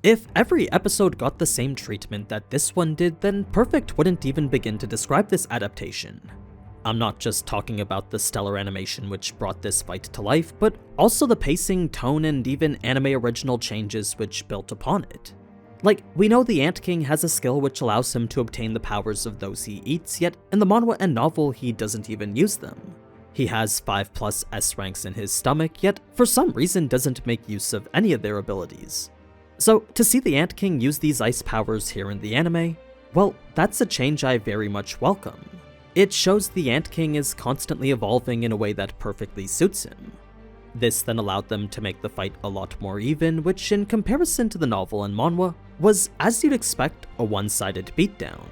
If every episode got the same treatment that this one did, then perfect wouldn't even begin to describe this adaptation. I'm not just talking about the stellar animation which brought this fight to life, but also the pacing, tone, and even anime original changes which built upon it. Like, we know the Ant King has a skill which allows him to obtain the powers of those he eats, yet in the manhwa and novel he doesn't even use them. He has 5+ S ranks in his stomach, yet for some reason doesn't make use of any of their abilities. So to see the Ant King use these ice powers here in the anime, well, that's a change I very much welcome. It shows the Ant King is constantly evolving in a way that perfectly suits him. This then allowed them to make the fight a lot more even, which in comparison to the novel and manhwa, was, as you'd expect, a one-sided beatdown.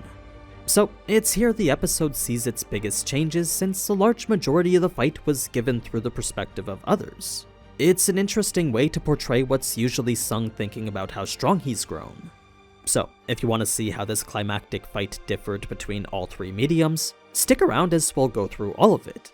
So it's here the episode sees its biggest changes, since a large majority of the fight was given through the perspective of others. It's an interesting way to portray what's usually Sung thinking about how strong he's grown. So, if you want to see how this climactic fight differed between all three mediums, stick around as we'll go through all of it.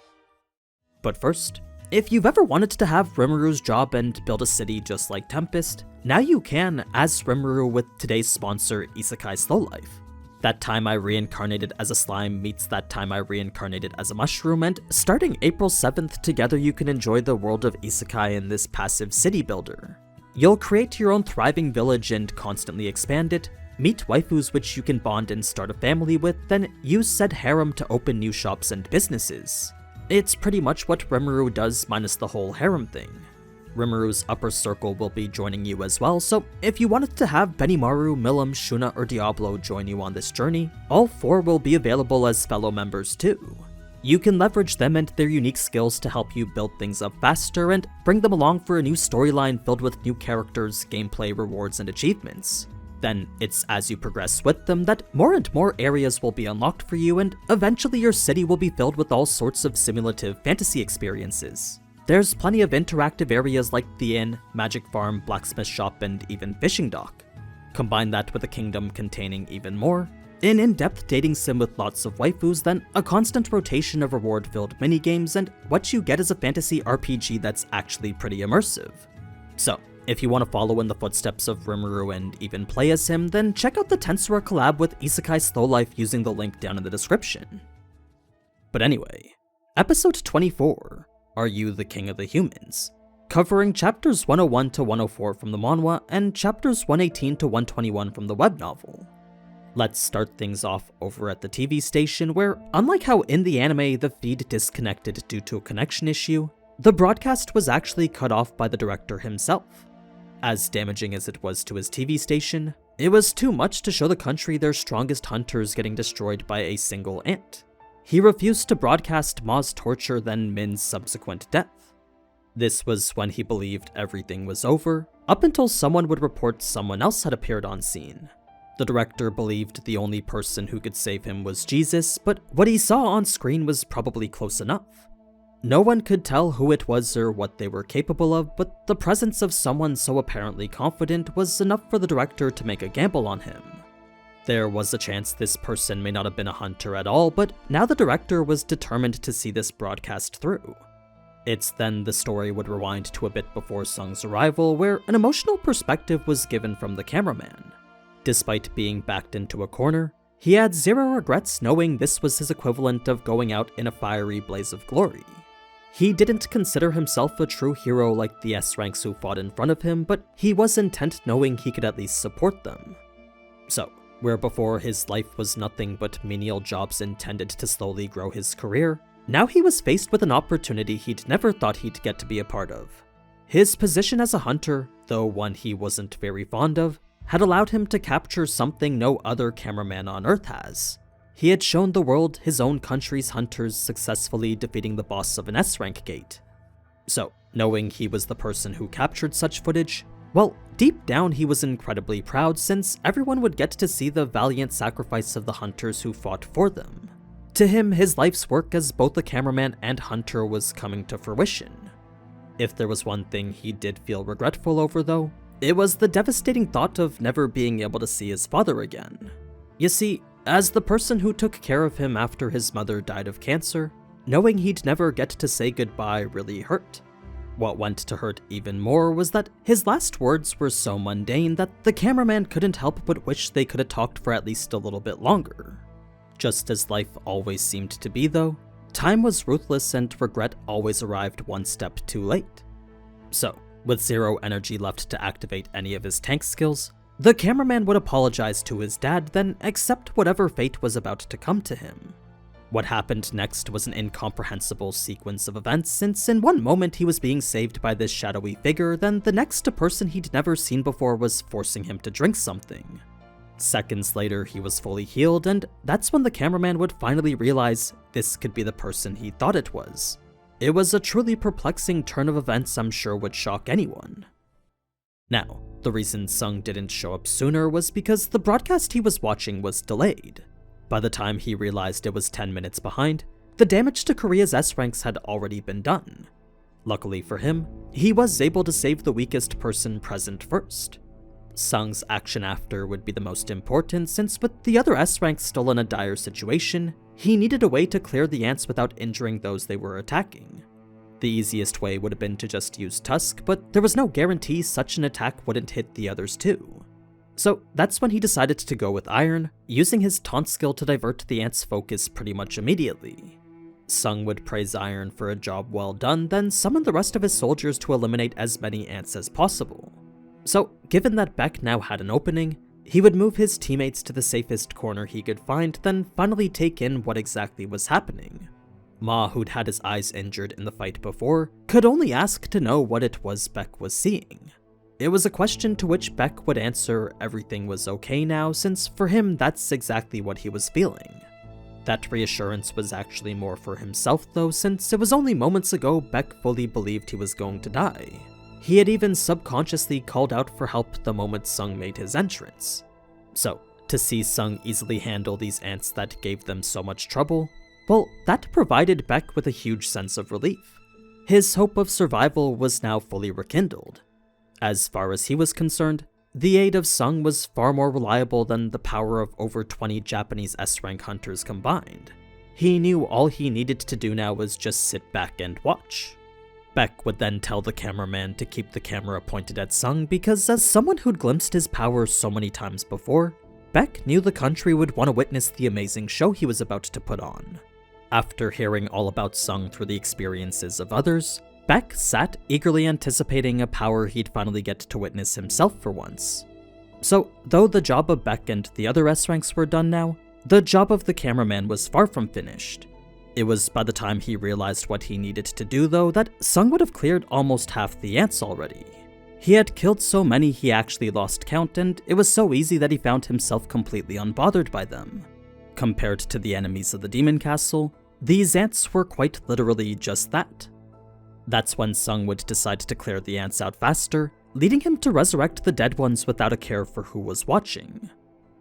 But first, if you've ever wanted to have Rimuru's job and build a city just like Tempest, now you can as Rimuru with today's sponsor Isekai Slow Life. That time I reincarnated as a slime meets that time I reincarnated as a mushroom, and starting April 7th, together you can enjoy the world of Isekai in this passive city builder. You'll create your own thriving village and constantly expand it, meet waifus which you can bond and start a family with, then use said harem to open new shops and businesses. It's pretty much what Rimuru does minus the whole harem thing. Rimuru's upper circle will be joining you as well, so if you wanted to have Benimaru, Milim, Shuna, or Diablo join you on this journey, all 4 will be available as fellow members too. You can leverage them and their unique skills to help you build things up faster and bring them along for a new storyline filled with new characters, gameplay, rewards, and achievements. Then it's as you progress with them that more and more areas will be unlocked for you, and eventually your city will be filled with all sorts of simulative fantasy experiences. There's plenty of interactive areas like the inn, magic farm, blacksmith shop, and even fishing dock. Combine that with a kingdom containing even more, an in-depth dating sim with lots of waifus, then a constant rotation of reward-filled minigames, and what you get is a fantasy RPG that's actually pretty immersive. So, if you want to follow in the footsteps of Rimuru and even play as him, then check out the Tensura collab with Isekai Slow Life using the link down in the description. But anyway, episode 24, Are You the King of the Humans? Covering chapters 101 to 104 from the manhwa and chapters 118 to 121 from the web novel. Let's start things off over at the TV station where, unlike how in the anime the feed disconnected due to a connection issue, the broadcast was actually cut off by the director himself. As damaging as it was to his TV station, it was too much to show the country their strongest hunters getting destroyed by a single ant. He refused to broadcast Ma's torture then Min's subsequent death. This was when he believed everything was over, up until someone would report someone else had appeared on scene. The director believed the only person who could save him was Jesus, but what he saw on screen was probably close enough. No one could tell who it was or what they were capable of, but the presence of someone so apparently confident was enough for the director to make a gamble on him. There was a chance this person may not have been a hunter at all, but now the director was determined to see this broadcast through. It's then the story would rewind to a bit before Sung's arrival, where an emotional perspective was given from the cameraman. Despite being backed into a corner, he had zero regrets knowing this was his equivalent of going out in a fiery blaze of glory. He didn't consider himself a true hero like the S-ranks who fought in front of him, but he was intent knowing he could at least support them. So, where before his life was nothing but menial jobs intended to slowly grow his career, now he was faced with an opportunity he'd never thought he'd get to be a part of. His position as a hunter, though one he wasn't very fond of, had allowed him to capture something no other cameraman on Earth has. He had shown the world his own country's hunters successfully defeating the boss of an S-rank gate. So, knowing he was the person who captured such footage, well, deep down he was incredibly proud since everyone would get to see the valiant sacrifice of the hunters who fought for them. To him, his life's work as both a cameraman and hunter was coming to fruition. If there was one thing he did feel regretful over though, it was the devastating thought of never being able to see his father again. You see, as the person who took care of him after his mother died of cancer, knowing he'd never get to say goodbye really hurt. What went to hurt even more was that his last words were so mundane that the cameraman couldn't help but wish they could have talked for at least a little bit longer. Just as life always seemed to be though, time was ruthless and regret always arrived one step too late. So, with zero energy left to activate any of his tank skills, the cameraman would apologize to his dad, then accept whatever fate was about to come to him. What happened next was an incomprehensible sequence of events, since in one moment he was being saved by this shadowy figure, then the next a person he'd never seen before was forcing him to drink something. Seconds later he was fully healed, and that's when the cameraman would finally realize this could be the person he thought it was. It was a truly perplexing turn of events I'm sure would shock anyone. Now, the reason Sung didn't show up sooner was because the broadcast he was watching was delayed. By the time he realized it was 10 minutes behind, the damage to Korea's S-ranks had already been done. Luckily for him, he was able to save the weakest person present first. Sung's action after would be the most important, since with the other S-ranks still in a dire situation, he needed a way to clear the ants without injuring those they were attacking. The easiest way would have been to just use Tusk, but there was no guarantee such an attack wouldn't hit the others too. So that's when he decided to go with Iron, using his taunt skill to divert the ants' focus pretty much immediately. Sung would praise Iron for a job well done, then summon the rest of his soldiers to eliminate as many ants as possible. So, given that Beck now had an opening, he would move his teammates to the safest corner he could find, then finally take in what exactly was happening. Ma, who'd had his eyes injured in the fight before, could only ask to know what it was Beck was seeing. It was a question to which Beck would answer everything was okay now, since for him that's exactly what he was feeling. That reassurance was actually more for himself though, since it was only moments ago Beck fully believed he was going to die. He had even subconsciously called out for help the moment Sung made his entrance. So, to see Sung easily handle these ants that gave them so much trouble, well, that provided Beck with a huge sense of relief. His hope of survival was now fully rekindled. As far as he was concerned, the aid of Sung was far more reliable than the power of over 20 Japanese S-rank hunters combined. He knew all he needed to do now was just sit back and watch. Beck would then tell the cameraman to keep the camera pointed at Sung because, as someone who'd glimpsed his power so many times before, Beck knew the country would want to witness the amazing show he was about to put on. After hearing all about Sung through the experiences of others, Beck sat eagerly anticipating a power he'd finally get to witness himself for once. So, though the job of Beck and the other S-ranks were done now, the job of the cameraman was far from finished. It was by the time he realized what he needed to do though that Sung would have cleared almost half the ants already. He had killed so many he actually lost count, and it was so easy that he found himself completely unbothered by them. Compared to the enemies of the Demon Castle, these ants were quite literally just that. That's when Sung would decide to clear the ants out faster, leading him to resurrect the dead ones without a care for who was watching.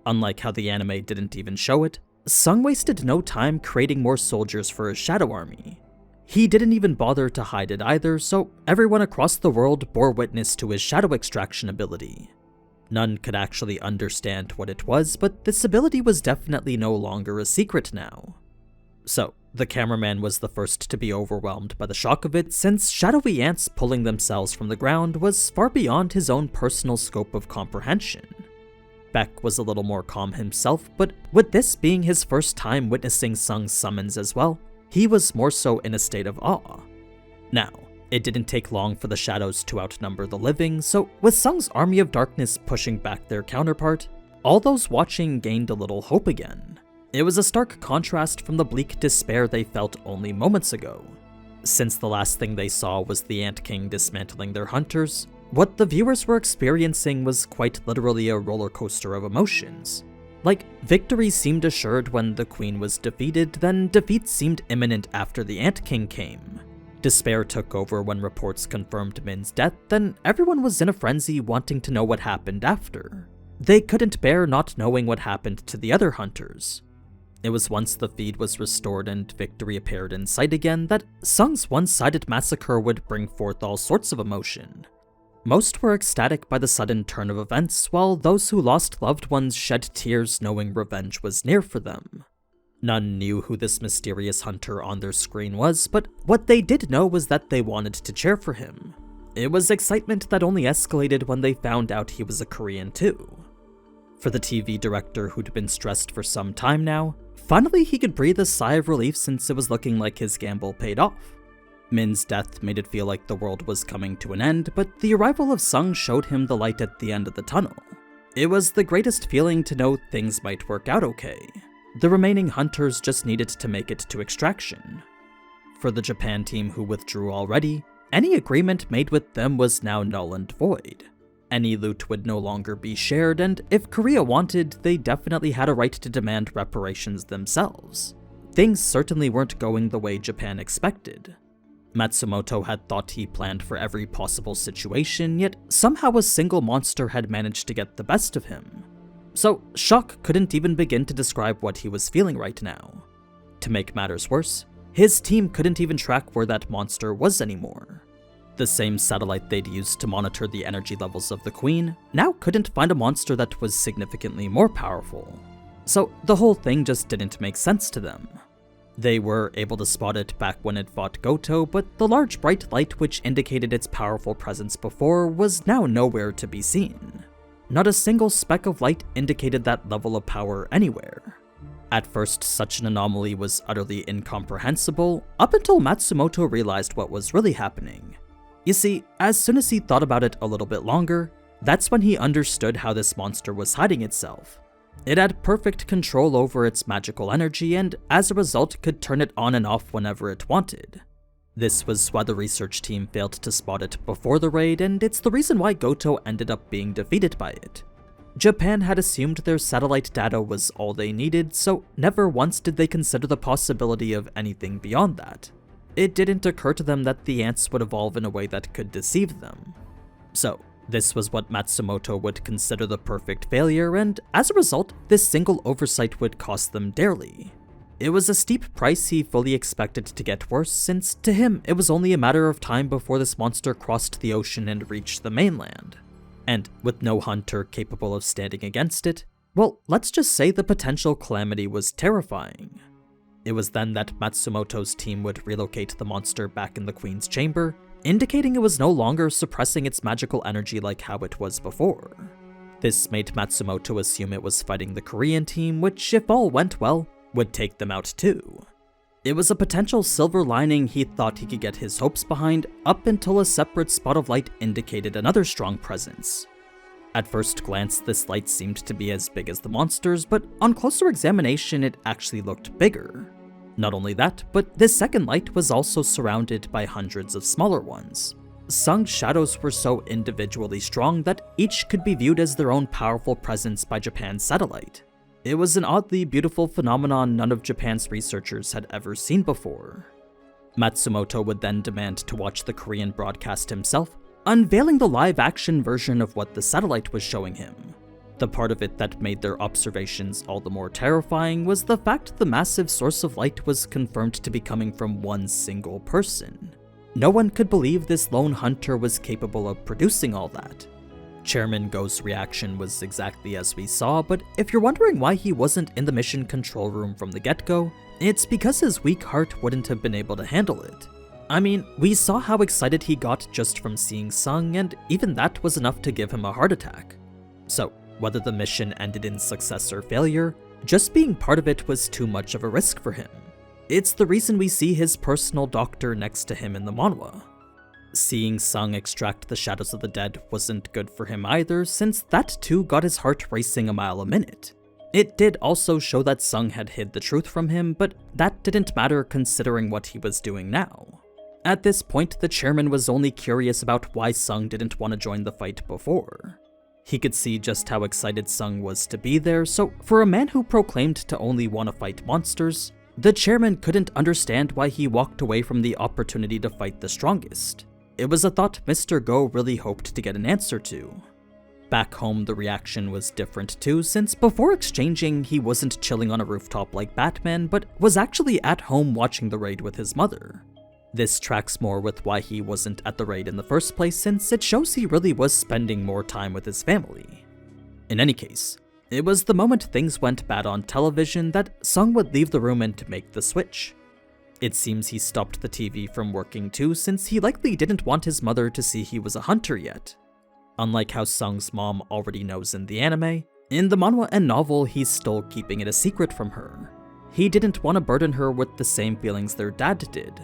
Unlike how the anime didn't even show it, Sung wasted no time creating more soldiers for his shadow army. He didn't even bother to hide it either, so everyone across the world bore witness to his shadow extraction ability. None could actually understand what it was, but this ability was definitely no longer a secret now. So, the cameraman was the first to be overwhelmed by the shock of it, since shadowy ants pulling themselves from the ground was far beyond his own personal scope of comprehension. Beck was a little more calm himself, but with this being his first time witnessing Sung's summons as well, he was more so in a state of awe. Now, it didn't take long for the shadows to outnumber the living, so with Sung's army of darkness pushing back their counterpart, all those watching gained a little hope again. It was a stark contrast from the bleak despair they felt only moments ago. Since the last thing they saw was the Ant King dismantling their hunters, what the viewers were experiencing was quite literally a roller coaster of emotions. Like, victory seemed assured when the Queen was defeated, then defeat seemed imminent after the Ant King came. Despair took over when reports confirmed Min's death, then everyone was in a frenzy wanting to know what happened after. They couldn't bear not knowing what happened to the other hunters. It was once the feed was restored and victory appeared in sight again that Sung's one-sided massacre would bring forth all sorts of emotion. Most were ecstatic by the sudden turn of events, while those who lost loved ones shed tears knowing revenge was near for them. None knew who this mysterious hunter on their screen was, but what they did know was that they wanted to cheer for him. It was excitement that only escalated when they found out he was a Korean too. For the TV director who'd been stressed for some time now, finally he could breathe a sigh of relief since it was looking like his gamble paid off. Min's death made it feel like the world was coming to an end, but the arrival of Sung showed him the light at the end of the tunnel. It was the greatest feeling to know things might work out okay. The remaining hunters just needed to make it to extraction. For the Japan team who withdrew already, any agreement made with them was now null and void. Any loot would no longer be shared, and if Korea wanted, they definitely had a right to demand reparations themselves. Things certainly weren't going the way Japan expected. Matsumoto had thought he planned for every possible situation, yet somehow a single monster had managed to get the best of him. So, shock couldn't even begin to describe what he was feeling right now. To make matters worse, his team couldn't even track where that monster was anymore. The same satellite they'd used to monitor the energy levels of the Queen now couldn't find a monster that was significantly more powerful. So the whole thing just didn't make sense to them. They were able to spot it back when it fought Goto, but the large bright light which indicated its powerful presence before was now nowhere to be seen. Not a single speck of light indicated that level of power anywhere. At first, such an anomaly was utterly incomprehensible, up until Matsumoto realized what was really happening. You see, as soon as he thought about it a little bit longer, that's when he understood how this monster was hiding itself. It had perfect control over its magical energy and, as a result, could turn it on and off whenever it wanted. This was why the research team failed to spot it before the raid, and it's the reason why Goto ended up being defeated by it. Japan had assumed their satellite data was all they needed, so never once did they consider the possibility of anything beyond that. It didn't occur to them that the ants would evolve in a way that could deceive them. So, this was what Matsumoto would consider the perfect failure, and as a result, this single oversight would cost them dearly. It was a steep price he fully expected to get worse, since to him it was only a matter of time before this monster crossed the ocean and reached the mainland. And with no hunter capable of standing against it, well, let's just say the potential calamity was terrifying. It was then that Matsumoto's team would relocate the monster back in the Queen's chamber, indicating it was no longer suppressing its magical energy like how it was before. This made Matsumoto assume it was fighting the Korean team, which, if all went well, would take them out too. It was a potential silver lining he thought he could get his hopes behind, up until a separate spot of light indicated another strong presence. At first glance, this light seemed to be as big as the monsters, but on closer examination it actually looked bigger. Not only that, but this second light was also surrounded by hundreds of smaller ones. Sung's shadows were so individually strong that each could be viewed as their own powerful presence by Japan's satellite. It was an oddly beautiful phenomenon none of Japan's researchers had ever seen before. Matsumoto would then demand to watch the Korean broadcast himself, unveiling the live-action version of what the satellite was showing him. The part of it that made their observations all the more terrifying was the fact the massive source of light was confirmed to be coming from one single person. No one could believe this lone hunter was capable of producing all that. Chairman Go's reaction was exactly as we saw, but if you're wondering why he wasn't in the mission control room from the get-go, it's because his weak heart wouldn't have been able to handle it. I mean, we saw how excited he got just from seeing Sung, and even that was enough to give him a heart attack. So, whether the mission ended in success or failure, just being part of it was too much of a risk for him. It's the reason we see his personal doctor next to him in the manhwa. Seeing Sung extract the shadows of the dead wasn't good for him either, since that too got his heart racing a mile a minute. It did also show that Sung had hid the truth from him, but that didn't matter considering what he was doing now. At this point, the chairman was only curious about why Sung didn't want to join the fight before. He could see just how excited Sung was to be there, so for a man who proclaimed to only want to fight monsters, the chairman couldn't understand why he walked away from the opportunity to fight the strongest. It was a thought Mr. Go really hoped to get an answer to. Back home, the reaction was different too, since before exchanging, he wasn't chilling on a rooftop like Batman, but was actually at home watching the raid with his mother. This tracks more with why he wasn't at the raid in the first place, since it shows he really was spending more time with his family. In any case, It was the moment things went bad on television that Sung would leave the room and make the switch. It seems he stopped the TV from working too, since he likely didn't want his mother to see he was a hunter yet. Unlike how Sung's mom already knows in the anime, in the manhwa and novel he's still keeping it a secret from her. He didn't want to burden her with the same feelings their dad did.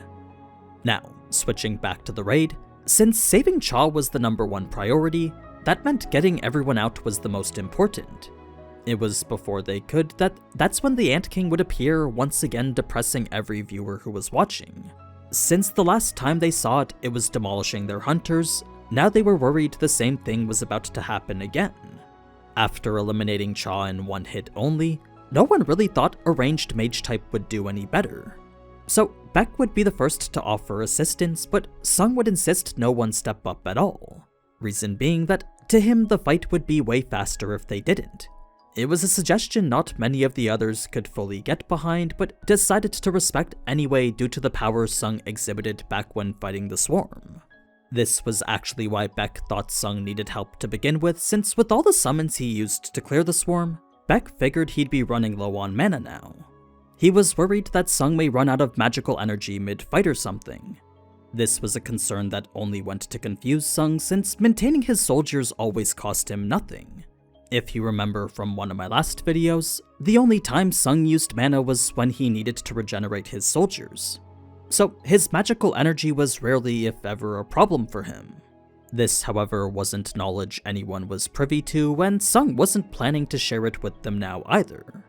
Now, switching back to the raid, since saving Cha was the #1 priority, that meant getting everyone out was the most important. It was before they could that's when the Ant King would appear, once again depressing every viewer who was watching. Since the last time they saw it, it was demolishing their hunters. Now they were worried the same thing was about to happen again. After eliminating Cha in one hit only, no one really thought a ranged mage type would do any better. So Beck would be the first to offer assistance, but Sung would insist no one step up at all. Reason being that, to him, the fight would be way faster if they didn't. It was a suggestion not many of the others could fully get behind, but decided to respect anyway due to the power Sung exhibited back when fighting the Swarm. This was actually why Beck thought Sung needed help to begin with, since with all the summons he used to clear the Swarm, Beck figured he'd be running low on mana now. He was worried that Sung may run out of magical energy mid-fight or something. This was a concern that only went to confuse Sung, since maintaining his soldiers always cost him nothing. If you remember from one of my last videos, the only time Sung used mana was when he needed to regenerate his soldiers. So his magical energy was rarely, if ever, a problem for him. This, however, wasn't knowledge anyone was privy to, and Sung wasn't planning to share it with them now either.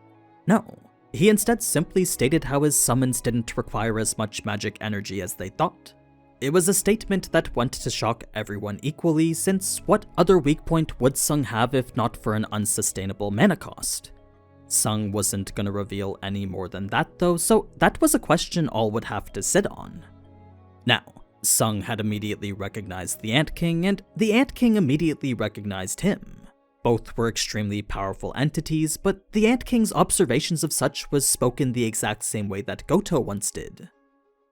No, he instead simply stated how his summons didn't require as much magic energy as they thought. It was a statement that went to shock everyone equally, since what other weak point would Sung have if not for an unsustainable mana cost? Sung wasn't gonna reveal any more than that though, so that was a question all would have to sit on. Now, Sung had immediately recognized the Ant King, and the Ant King immediately recognized him. Both were extremely powerful entities, but the Ant King's observations of such was spoken the exact same way that Goto once did.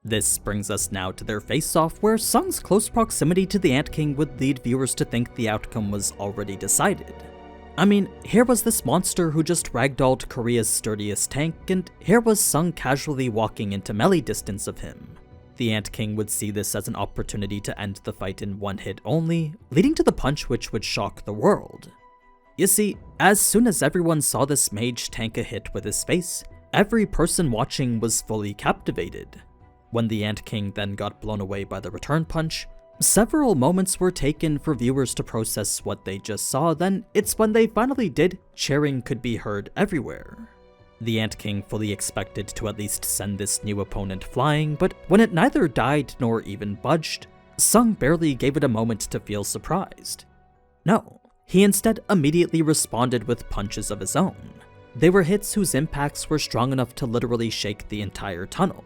This brings us now to their face-off, where Sung's close proximity to the Ant King would lead viewers to think the outcome was already decided. I mean, here was this monster who just ragdolled Korea's sturdiest tank, and here was Sung casually walking into melee distance of him. The Ant King would see this as an opportunity to end the fight in one hit only, leading to the punch which would shock the world. You see, as soon as everyone saw this mage tank a hit with his face, every person watching was fully captivated. When the Ant King then got blown away by the return punch, several moments were taken for viewers to process what they just saw, then it's when they finally did, cheering could be heard everywhere. The Ant King fully expected to at least send this new opponent flying, but when it neither died nor even budged, Sung barely gave it a moment to feel surprised. No, he instead immediately responded with punches of his own. They were hits whose impacts were strong enough to literally shake the entire tunnel.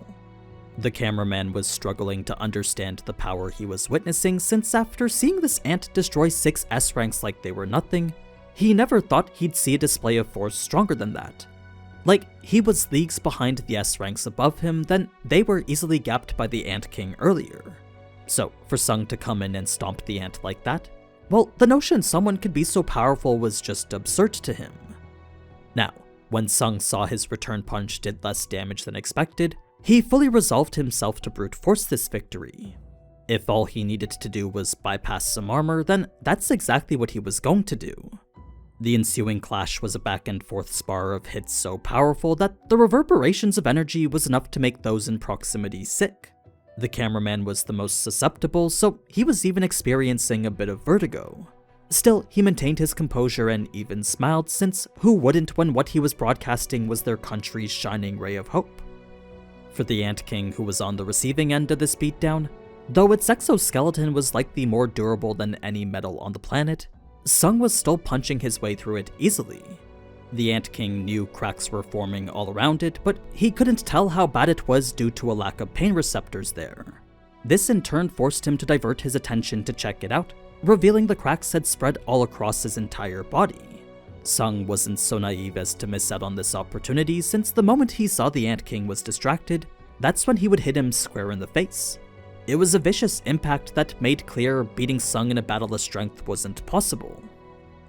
The cameraman was struggling to understand the power he was witnessing, since after seeing this ant destroy 6 S ranks like they were nothing, he never thought he'd see a display of force stronger than that. Like, he was leagues behind the S ranks above him, then they were easily gapped by the Ant King earlier. So, for Sung to come in and stomp the ant like that, well, the notion someone could be so powerful was just absurd to him. Now, when Sung saw his return punch did less damage than expected, he fully resolved himself to brute force this victory. If all he needed to do was bypass some armor, then that's exactly what he was going to do. The ensuing clash was a back and forth spar of hits so powerful that the reverberations of energy was enough to make those in proximity sick. The cameraman was the most susceptible, so he was even experiencing a bit of vertigo. Still, he maintained his composure and even smiled, since who wouldn't when what he was broadcasting was their country's shining ray of hope? For the Ant King, who was on the receiving end of this beatdown, though its exoskeleton was likely more durable than any metal on the planet, Sung was still punching his way through it easily. The Ant King knew cracks were forming all around it, but he couldn't tell how bad it was due to a lack of pain receptors there. This in turn forced him to divert his attention to check it out, revealing the cracks had spread all across his entire body. Sung wasn't so naive as to miss out on this opportunity, since the moment he saw the Ant King was distracted, that's when he would hit him square in the face. It was a vicious impact that made clear beating Sung in a battle of strength wasn't possible.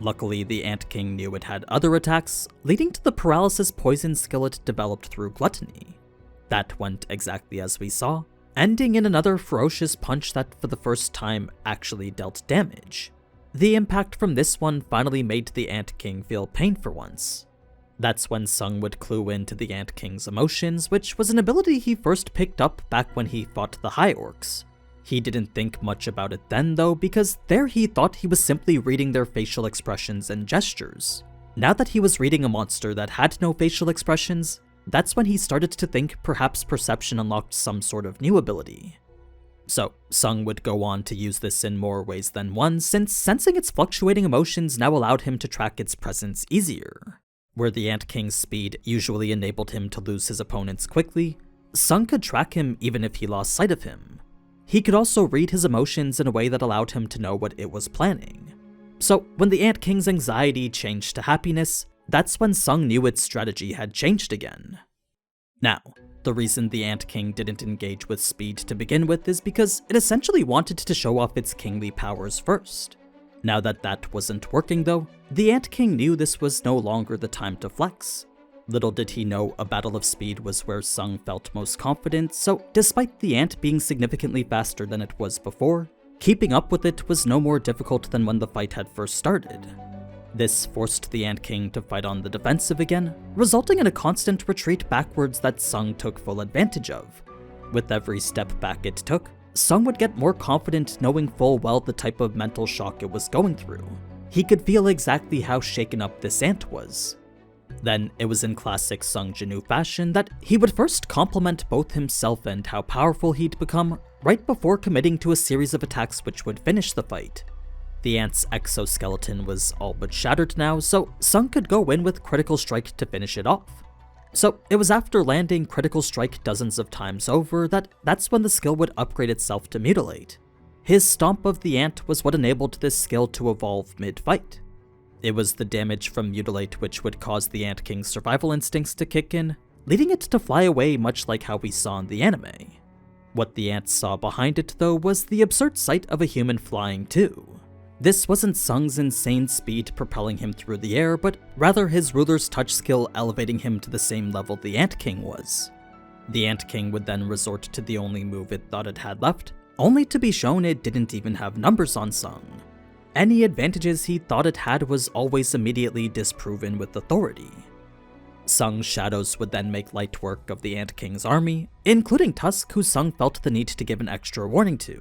Luckily, the Ant King knew it had other attacks, leading to the paralysis poison skill it developed through gluttony. That went exactly as we saw, ending in another ferocious punch that for the first time actually dealt damage. The impact from this one finally made the Ant King feel pain for once. That's when Sung would clue into the Ant King's emotions, which was an ability he first picked up back when he fought the High Orcs. He didn't think much about it then though, because there he thought he was simply reading their facial expressions and gestures. Now that he was reading a monster that had no facial expressions, that's when he started to think perhaps perception unlocked some sort of new ability. So, Sung would go on to use this in more ways than one, since sensing its fluctuating emotions now allowed him to track its presence easier. Where the Ant King's speed usually enabled him to lose his opponents quickly, Sung could track him even if he lost sight of him. He could also read his emotions in a way that allowed him to know what it was planning. So, when the Ant King's anxiety changed to happiness, that's when Sung knew its strategy had changed again. Now, the reason the Ant King didn't engage with speed to begin with is because it essentially wanted to show off its kingly powers first. Now that that wasn't working though, the Ant King knew this was no longer the time to flex. Little did he know a battle of speed was where Sung felt most confident, so despite the ant being significantly faster than it was before, keeping up with it was no more difficult than when the fight had first started. This forced the Ant King to fight on the defensive again, resulting in a constant retreat backwards that Sung took full advantage of. With every step back it took, Sung would get more confident knowing full well the type of mental shock it was going through. He could feel exactly how shaken up this ant was. Then, it was in classic Sung Jinwoo fashion that he would first compliment both himself and how powerful he'd become, right before committing to a series of attacks which would finish the fight. The ant's exoskeleton was all but shattered now, so Sung could go in with Critical Strike to finish it off. So it was after landing Critical Strike dozens of times over that's when the skill would upgrade itself to Mutilate. His Stomp of the Ant was what enabled this skill to evolve mid-fight. It was the damage from Mutilate which would cause the Ant King's survival instincts to kick in, leading it to fly away much like how we saw in the anime. What the ant saw behind it though was the absurd sight of a human flying too. This wasn't Sung's insane speed propelling him through the air, but rather his ruler's touch skill elevating him to the same level the Ant King was. The Ant King would then resort to the only move it thought it had left, only to be shown it didn't even have numbers on Sung. Any advantages he thought it had was always immediately disproven with authority. Sung's shadows would then make light work of the Ant King's army, including Tusk, who Sung felt the need to give an extra warning to.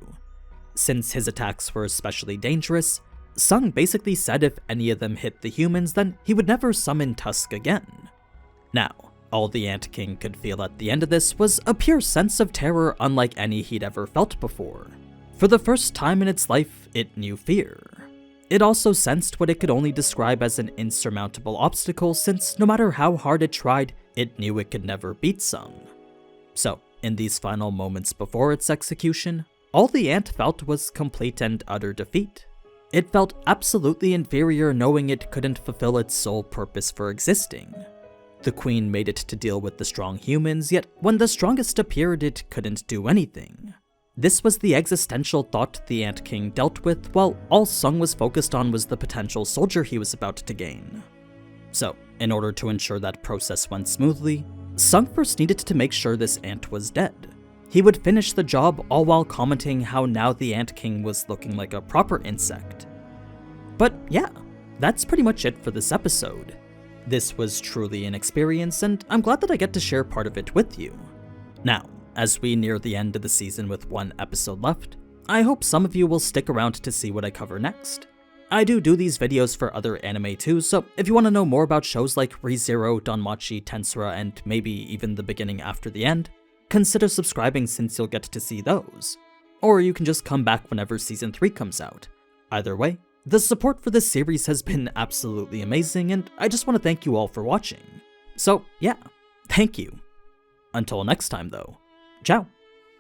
Since his attacks were especially dangerous, Sung basically said if any of them hit the humans, then he would never summon Tusk again. Now, all the Ant King could feel at the end of this was a pure sense of terror unlike any he'd ever felt before. For the first time in its life, it knew fear. It also sensed what it could only describe as an insurmountable obstacle, since no matter how hard it tried, it knew it could never beat Sung. So, in these final moments before its execution, all the ant felt was complete and utter defeat. It felt absolutely inferior knowing it couldn't fulfill its sole purpose for existing. The queen made it to deal with the strong humans, yet when the strongest appeared it couldn't do anything. This was the existential thought the Ant King dealt with, while all Sung was focused on was the potential soldier he was about to gain. So, in order to ensure that process went smoothly, Sung first needed to make sure this ant was dead. He would finish the job all while commenting how now the Ant King was looking like a proper insect. But yeah, that's pretty much it for this episode. This was truly an experience, and I'm glad that I get to share part of it with you. Now, as we near the end of the season with one episode left, I hope some of you will stick around to see what I cover next. I do these videos for other anime too, so if you want to know more about shows like Re:Zero, Danmachi, Tensura, and maybe even the beginning after the end, consider subscribing since you'll get to see those. Or you can just come back whenever Season 3 comes out. Either way, the support for this series has been absolutely amazing, and I just want to thank you all for watching. So yeah, thank you. Until next time though, ciao.